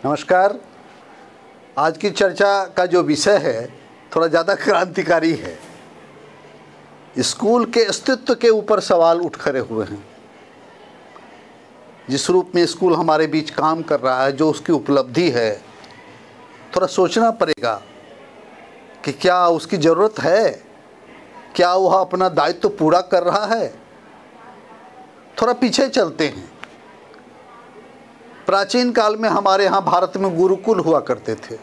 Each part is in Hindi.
नमस्कार। आज की चर्चा का जो विषय है थोड़ा ज़्यादा क्रांतिकारी है। स्कूल के अस्तित्व के ऊपर सवाल उठ खड़े हुए हैं। जिस रूप में स्कूल हमारे बीच काम कर रहा है, जो उसकी उपलब्धि है, थोड़ा सोचना पड़ेगा कि क्या उसकी ज़रूरत है, क्या वह अपना दायित्व पूरा कर रहा है। थोड़ा पीछे चलते हैं। प्राचीन काल में हमारे यहाँ भारत में गुरुकुल हुआ करते थे।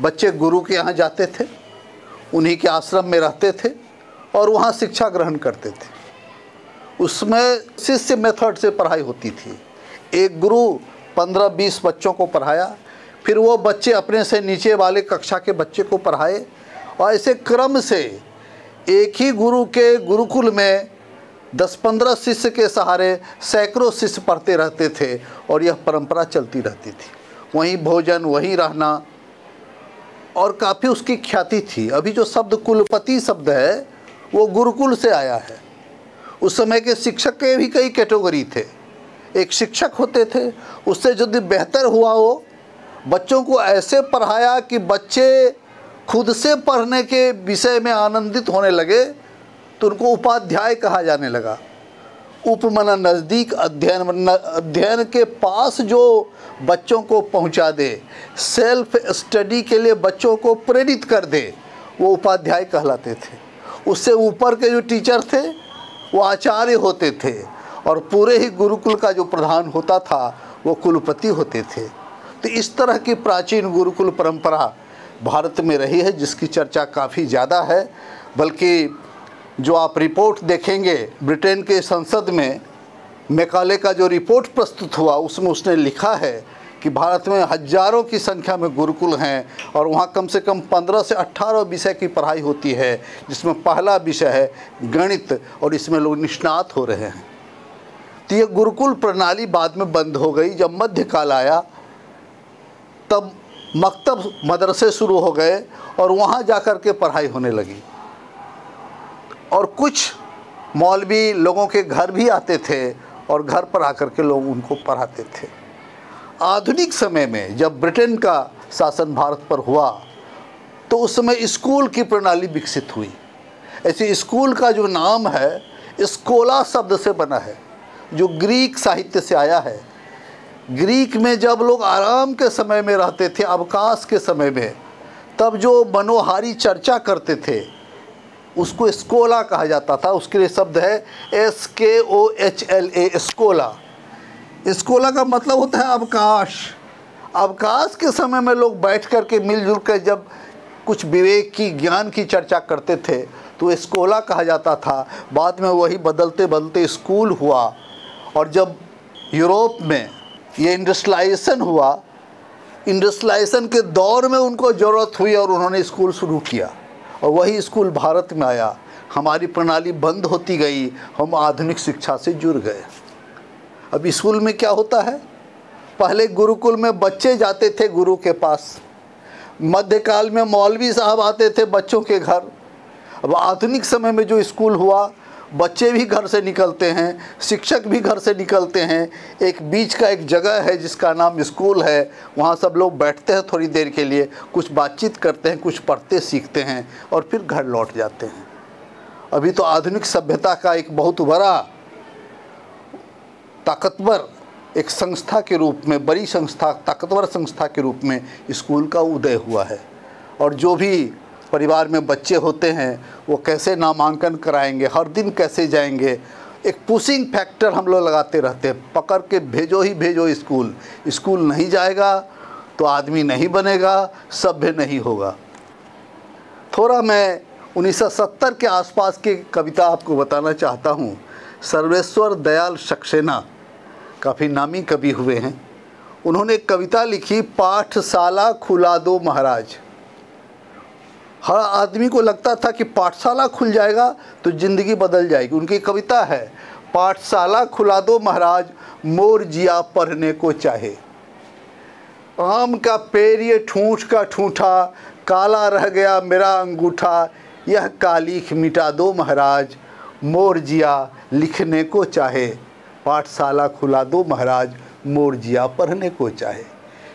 बच्चे गुरु के यहाँ जाते थे, उन्हीं के आश्रम में रहते थे और वहाँ शिक्षा ग्रहण करते थे। उसमें शिष्य मेथड से पढ़ाई होती थी। एक गुरु 15-20 बच्चों को पढ़ाया, फिर वो बच्चे अपने से नीचे वाले कक्षा के बच्चे को पढ़ाए और ऐसे क्रम से एक ही गुरु के गुरुकुल में 10-15 शिष्य के सहारे सैकड़ों शिष्य पढ़ते रहते थे और यह परंपरा चलती रहती थी। वहीं भोजन, वहीं रहना और काफ़ी उसकी ख्याति थी। अभी जो शब्द कुलपति शब्द है वो गुरुकुल से आया है। उस समय के शिक्षक के भी कई कैटेगरी थे। एक शिक्षक होते थे, उससे यदि बेहतर हुआ हो, बच्चों को ऐसे पढ़ाया कि बच्चे खुद से पढ़ने के विषय में आनंदित होने लगे, तो उनको उपाध्याय कहा जाने लगा। उपमना नज़दीक, अध्ययन के पास जो बच्चों को पहुंचा दे, सेल्फ स्टडी के लिए बच्चों को प्रेरित कर दे, वो उपाध्याय कहलाते थे। उससे ऊपर के जो टीचर थे वो आचार्य होते थे और पूरे ही गुरुकुल का जो प्रधान होता था वो कुलपति होते थे। तो इस तरह की प्राचीन गुरुकुल परंपरा भारत में रही है, जिसकी चर्चा काफ़ी ज़्यादा है। बल्कि जो आप रिपोर्ट देखेंगे, ब्रिटेन के संसद में मैकाले का जो रिपोर्ट प्रस्तुत हुआ, उसमें उसने लिखा है कि भारत में हज़ारों की संख्या में गुरुकुल हैं और वहाँ कम से कम 15 से 18 विषय की पढ़ाई होती है, जिसमें पहला विषय है गणित और इसमें लोग निष्णात हो रहे हैं। तो ये गुरुकुल प्रणाली बाद में बंद हो गई। जब मध्यकाल आया तब मकतब मदरसे शुरू हो गए और वहाँ जाकर के पढ़ाई होने लगी और कुछ मौलवी लोगों के घर भी आते थे और घर पर आकर के लोग उनको पढ़ाते थे। आधुनिक समय में जब ब्रिटेन का शासन भारत पर हुआ तो उस समय स्कूल की प्रणाली विकसित हुई। ऐसे स्कूल का जो नाम है स्कोला शब्द से बना है, जो ग्रीक साहित्य से आया है। ग्रीक में जब लोग आराम के समय में रहते थे, अवकाश के समय में, तब जो मनोहारी चर्चा करते थे उसको स्कोला कहा जाता था। उसके लिए शब्द है SKOHLA, स्कोला। स्कोला का मतलब होता है अवकाश। अवकाश के समय में लोग बैठ कर के मिलजुल कर जब कुछ विवेक की, ज्ञान की चर्चा करते थे तो स्कोला कहा जाता था। बाद में वही बदलते बदलते स्कूल हुआ और जब यूरोप में ये इंडस्ट्रियलाइजेशन हुआ, इंडस्ट्रियलाइजेशन के दौर में उनको ज़रूरत हुई और उन्होंने स्कूल शुरू किया और वही स्कूल भारत में आया। हमारी प्रणाली बंद होती गई, हम आधुनिक शिक्षा से जुड़ गए। अब स्कूल में क्या होता है, पहले गुरुकुल में बच्चे जाते थे गुरु के पास, मध्यकाल में मौलवी साहब आते थे बच्चों के घर। अब आधुनिक समय में जो स्कूल हुआ, बच्चे भी घर से निकलते हैं, शिक्षक भी घर से निकलते हैं। एक बीच का एक जगह है जिसका नाम स्कूल है, वहाँ सब लोग बैठते हैं थोड़ी देर के लिए, कुछ बातचीत करते हैं, कुछ पढ़ते सीखते हैं और फिर घर लौट जाते हैं। अभी तो आधुनिक सभ्यता का एक बहुत बड़ा ताकतवर एक संस्था के रूप में, बड़ी संस्था, ताकतवर संस्था के रूप में स्कूल का उदय हुआ है। और जो भी परिवार में बच्चे होते हैं वो कैसे नामांकन कराएंगे, हर दिन कैसे जाएंगे, एक पुशिंग फैक्टर हम लोग लगाते रहते हैं। पकड़ के भेजो ही भेजो स्कूल। स्कूल नहीं जाएगा तो आदमी नहीं बनेगा, सभ्य नहीं होगा। थोड़ा मैं 1970 के आसपास की कविता आपको बताना चाहता हूँ। सर्वेश्वर दयाल सक्सेना काफ़ी नामी कवि हुए हैं। उन्होंने एक कविता लिखी, पाठशाला खुला दो महाराज। हर आदमी को लगता था कि पाठशाला खुल जाएगा तो ज़िंदगी बदल जाएगी। उनकी कविता है, पाठशाला खुला दो महाराज, मोर जिया पढ़ने को चाहे। आम का पेड़ ये ठूंठ का ठूठा, काला रह गया मेरा अंगूठा, यह कालीख मिटा दो महाराज, मोर जिया लिखने को चाहे। पाठशाला खुला दो महाराज, मोर जिया पढ़ने को चाहे।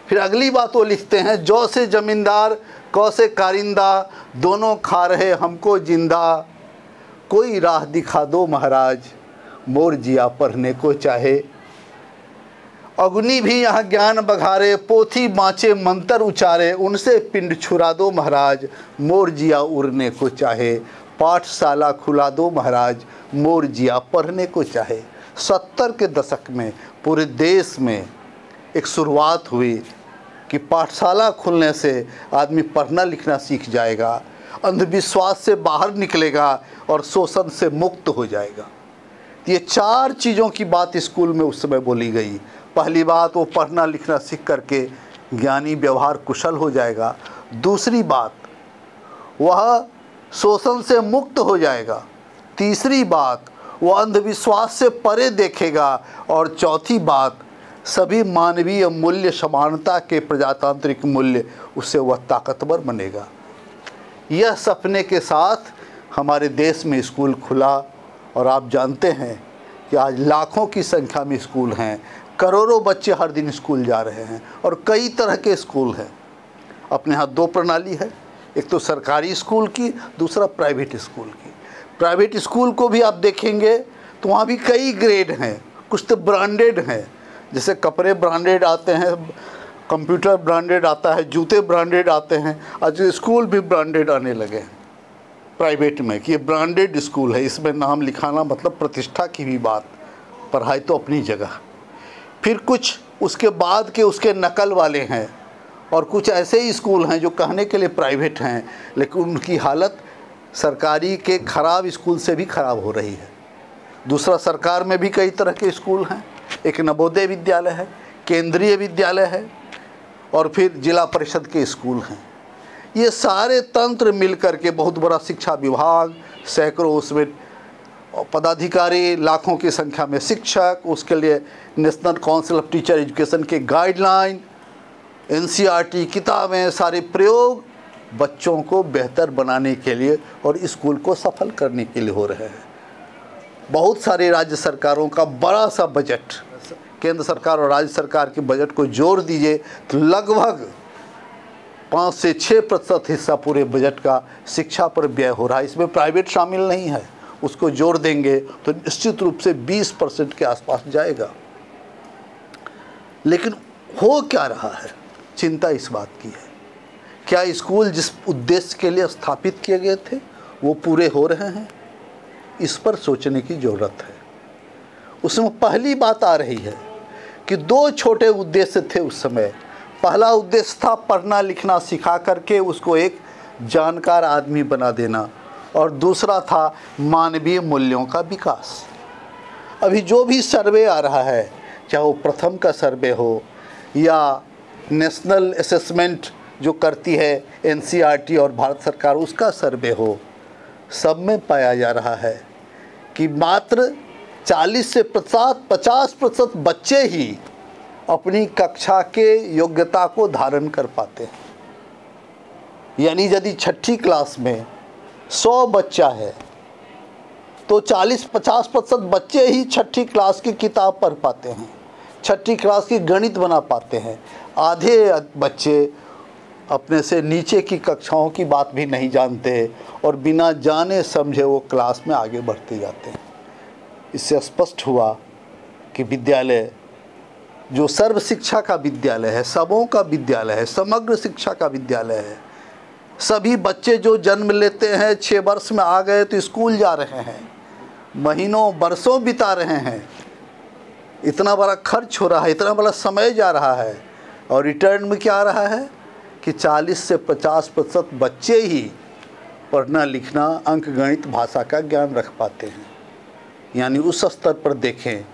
फिर अगली बात वो लिखते हैं, जौ से जमींदार कौ से कारिंदा, दोनों खा रहे हमको जिंदा, कोई राह दिखा दो महाराज, मोर जिया पढ़ने को चाहे। अग्नि भी यहाँ ज्ञान बघारे, पोथी बाँचे मंत्र उचारे, उनसे पिंड छुरा दो महाराज, मोर जिया उड़ने को चाहे। पाठशाला खुला दो महाराज, मोर जिया पढ़ने को चाहे। 70 के दशक में पूरे देश में एक शुरुआत हुई कि पाठशाला खुलने से आदमी पढ़ना लिखना सीख जाएगा, अंधविश्वास से बाहर निकलेगा और शोषण से मुक्त हो जाएगा। ये 4 चीज़ों की बात स्कूल में उस समय बोली गई। पहली बात, वो पढ़ना लिखना सीख करके ज्ञानी व्यवहार कुशल हो जाएगा। दूसरी बात, वह शोषण से मुक्त हो जाएगा। तीसरी बात, वो अंधविश्वास से परे देखेगा। और चौथी बात, सभी मानवीय मूल्य, समानता के प्रजातांत्रिक मूल्य, उससे वह ताकतवर बनेगा। यह सपने के साथ हमारे देश में स्कूल खुला और आप जानते हैं कि आज लाखों की संख्या में स्कूल हैं, करोड़ों बच्चे हर दिन स्कूल जा रहे हैं और कई तरह के स्कूल हैं। अपने यहाँ 2 प्रणाली है, एक तो सरकारी स्कूल की, दूसरा प्राइवेट स्कूल की। प्राइवेट स्कूल को भी आप देखेंगे तो वहाँ भी कई ग्रेड हैं, कुछ तो ब्रांडेड हैं, जैसे कपड़े ब्रांडेड आते हैं, कंप्यूटर ब्रांडेड आता है, जूते ब्रांडेड आते हैं। आज स्कूल भी ब्रांडेड आने लगे हैं प्राइवेट में कि ये ब्रांडेड स्कूल है। इसमें नाम लिखाना मतलब प्रतिष्ठा की भी बात, पढ़ाई तो अपनी जगह। फिर कुछ उसके बाद के उसके नकल वाले हैं और कुछ ऐसे ही स्कूल हैं जो कहने के लिए प्राइवेट हैं, लेकिन उनकी हालत सरकारी के ख़राब स्कूल से भी ख़राब हो रही है। दूसरा, सरकार में भी कई तरह के स्कूल हैं, एक नवोदय विद्यालय है, केंद्रीय विद्यालय है और फिर जिला परिषद के स्कूल हैं। ये सारे तंत्र मिलकर के बहुत बड़ा शिक्षा विभाग, सैकड़ों उसमें पदाधिकारी, लाखों की संख्या में शिक्षक, उसके लिए national council of teacher education के गाइडलाइन, NCERT किताबें, सारे प्रयोग बच्चों को बेहतर बनाने के लिए और स्कूल को सफल करने के लिए हो रहे हैं। बहुत सारी राज्य सरकारों का बड़ा सा बजट, केंद्र सरकार और राज्य सरकार के बजट को जोड़ दीजिए तो लगभग 5 से 6% हिस्सा पूरे बजट का शिक्षा पर व्यय हो रहा है। इसमें प्राइवेट शामिल नहीं है, उसको जोड़ देंगे तो निश्चित रूप से 20% के आसपास जाएगा। लेकिन हो क्या रहा है, चिंता इस बात की है, क्या स्कूल जिस उद्देश्य के लिए स्थापित किए गए थे वो पूरे हो रहे हैं? इस पर सोचने की ज़रूरत है। उसमें पहली बात आ रही है कि 2 छोटे उद्देश्य थे उस समय। पहला उद्देश्य था पढ़ना लिखना सिखा करके उसको एक जानकार आदमी बना देना, और दूसरा था मानवीय मूल्यों का विकास। अभी जो भी सर्वे आ रहा है, चाहे वो प्रथम का सर्वे हो या नेशनल असेसमेंट जो करती है NCERT और भारत सरकार, उसका सर्वे हो, सब में पाया जा रहा है कि मात्र 40 से 50% बच्चे ही अपनी कक्षा के योग्यता को धारण कर पाते हैं। यानी यदि 6ठी क्लास में 100 बच्चा है तो 40-50% बच्चे ही 6ठी क्लास की किताब पढ़ पाते हैं, 6ठी क्लास की गणित बना पाते हैं। आधे बच्चे अपने से नीचे की कक्षाओं की बात भी नहीं जानते और बिना जाने समझे वो क्लास में आगे बढ़ते जाते हैं। इससे स्पष्ट हुआ कि विद्यालय जो सर्व शिक्षा का विद्यालय है, सबों का विद्यालय है, समग्र शिक्षा का विद्यालय है। सभी बच्चे जो जन्म लेते हैं 6 वर्ष में आ गए तो स्कूल जा रहे हैं, महीनों वर्षों बिता रहे हैं, इतना बड़ा खर्च हो रहा है, इतना बड़ा समय जा रहा है, और रिटर्न में क्या आ रहा है कि 40 से 50% बच्चे ही पढ़ना लिखना, अंक गणित, भाषा का ज्ञान रख पाते हैं। यानी उस स्तर पर देखें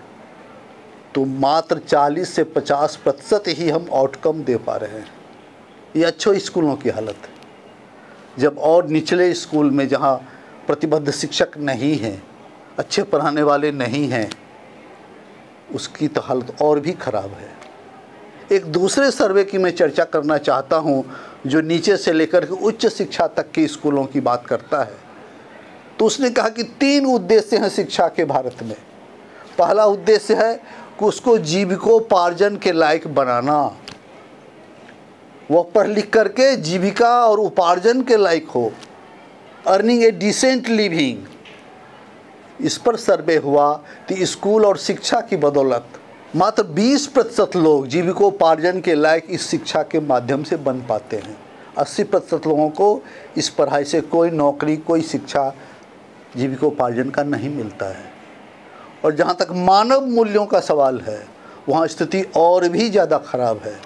तो मात्र 40 से 50% ही हम आउटकम दे पा रहे हैं। ये अच्छे स्कूलों की हालत है। जब और निचले स्कूल में जहाँ प्रतिबद्ध शिक्षक नहीं हैं, अच्छे पढ़ाने वाले नहीं हैं, उसकी तो हालत और भी ख़राब है। एक दूसरे सर्वे की मैं चर्चा करना चाहता हूँ जो नीचे से लेकर के उच्च शिक्षा तक के स्कूलों की बात करता है। तो उसने कहा कि 3 उद्देश्य हैं शिक्षा के भारत में। पहला उद्देश्य है उसको जीविकोपार्जन के लायक बनाना, वह पढ़ लिख करके जीविका और उपार्जन के लायक हो, अर्निंग ए डिसेंट लिविंग। इस पर सर्वे हुआ कि स्कूल और शिक्षा की बदौलत मात्र 20% लोग जीविकोपार्जन के लायक इस शिक्षा के माध्यम से बन पाते हैं। 80% लोगों को इस पढ़ाई से कोई नौकरी, कोई शिक्षा जीविकोपार्जन का नहीं मिलता है। और जहाँ तक मानव मूल्यों का सवाल है, वहाँ स्थिति और भी ज़्यादा खराब है।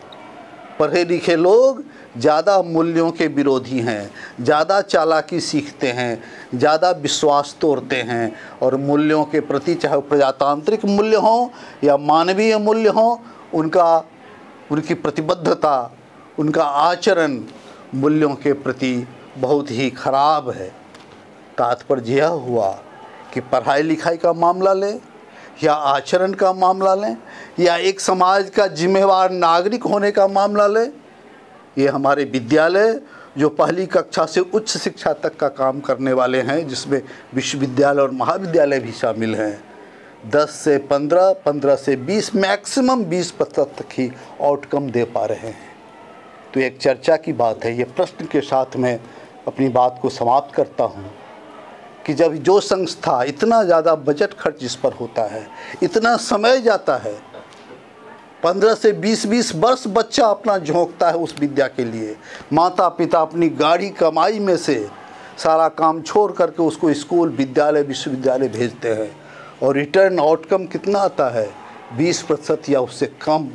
पढ़े लिखे लोग ज़्यादा मूल्यों के विरोधी हैं, ज़्यादा चालाकी सीखते हैं, ज़्यादा विश्वास तोड़ते हैं और मूल्यों के प्रति, चाहे प्रजातांत्रिक मूल्य हों या मानवीय मूल्य हों, उनकी प्रतिबद्धता, उनका आचरण मूल्यों के प्रति बहुत ही खराब है। तात्पर्य यह हुआ कि पढ़ाई लिखाई का मामला लें या आचरण का मामला लें या एक समाज का जिम्मेवार नागरिक होने का मामला लें, ये हमारे विद्यालय जो पहली कक्षा से उच्च शिक्षा तक का काम करने वाले हैं, जिसमें विश्वविद्यालय और महाविद्यालय भी शामिल हैं, 10 से 15, 15 से 20, मैक्सिमम 20% तक ही आउटकम दे पा रहे हैं। तो एक चर्चा की बात है। ये प्रश्न के साथ मैं अपनी बात को समाप्त करता हूँ कि जब जो संस्था इतना ज़्यादा बजट खर्च इस पर होता है, इतना समय जाता है, 15 से 20 वर्ष बच्चा अपना झोंकता है उस विद्या के लिए, माता पिता अपनी गाढ़ी कमाई में से सारा काम छोड़ करके उसको स्कूल, विद्यालय, विश्वविद्यालय भेजते हैं और रिटर्न आउटकम कितना आता है? 20% या उससे कम।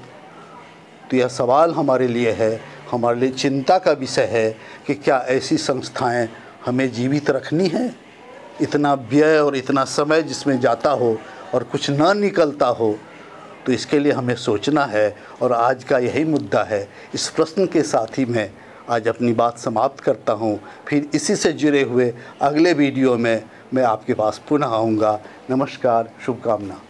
तो यह सवाल हमारे लिए है, हमारे लिए चिंता का विषय है कि क्या ऐसी संस्थाएं हमें जीवित रखनी है? इतना व्यय और इतना समय जिसमें जाता हो और कुछ न निकलता हो, तो इसके लिए हमें सोचना है। और आज का यही मुद्दा है। इस प्रश्न के साथ ही मैं आज अपनी बात समाप्त करता हूँ। फिर इसी से जुड़े हुए अगले वीडियो में मैं आपके पास पुनः आऊँगा। नमस्कार, शुभकामना।